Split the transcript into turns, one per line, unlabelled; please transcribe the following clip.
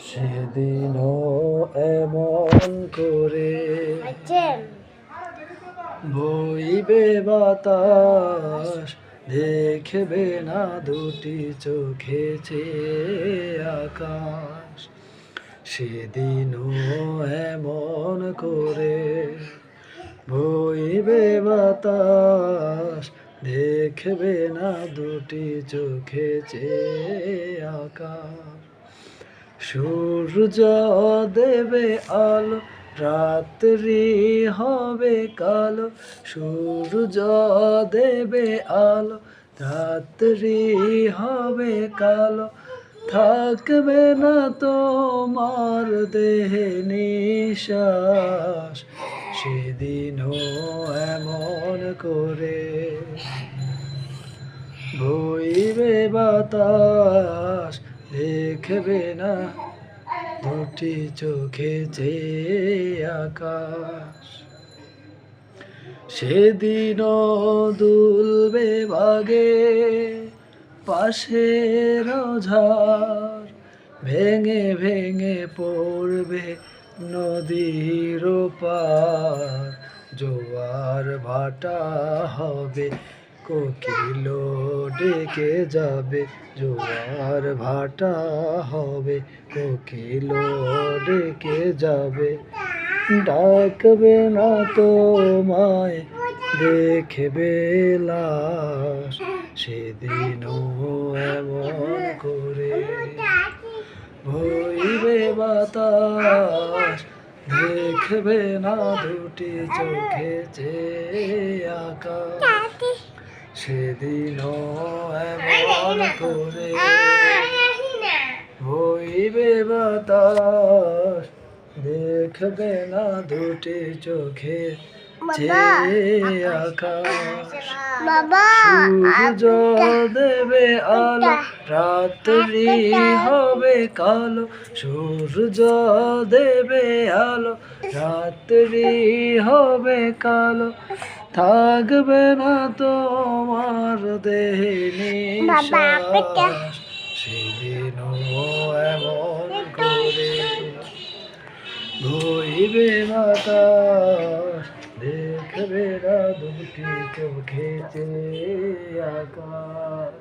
সেদিনও এমন করে বইবে বাতাস, দেখবে না দুটি চোখে চেয়ে আকাশ। সেদিনও এমন করে বইবে বাতাস, দেখবে না দুটি চোখে চেয়ে আকাশ। সূর্য দেবে আলো, রাত্রি হবে কালো। সূর্য দেবে আলো, রাত্রি হবে কালো। থাকবে না তোমার দেহে নিঃশ্বাস, সেদিনও এমন করে বইবে বাতাস, দেখবে না দুটি চোখে চেয়ে আকাশ। সেদিনও দুলবে বাগে পাশের ঝড়, ভেঙে ভেঙে পড়বে নদীর পার। জোয়ার ভাটা হবে, কোকিল ডেকে যাবে। জোয়ার ভাটা হবে, কোকিল ডেকে যাবে। ডাকবে না তোমায়, দেখবে লাশ, সেদিনও এমন করে বইবে বাতাস, দেখবে না দুটি চোখে চেয়ে আকাশ। সেদিনও এমন করে বইবে বাতাস, দেখবে না দুটি চোখে চেয়ে আকাশ। সূর্য দেবে আলো, রাত্রি হবে কালো। সূর্য দেবে আলো, রাত্রি হবে কালো। থাকবে না তোমার দেহে নিঃশ্বাস, সেদিনও এমন করে বইবে বাতাস, দেখবে না দুটি চোখে চেয়ে আকাশ।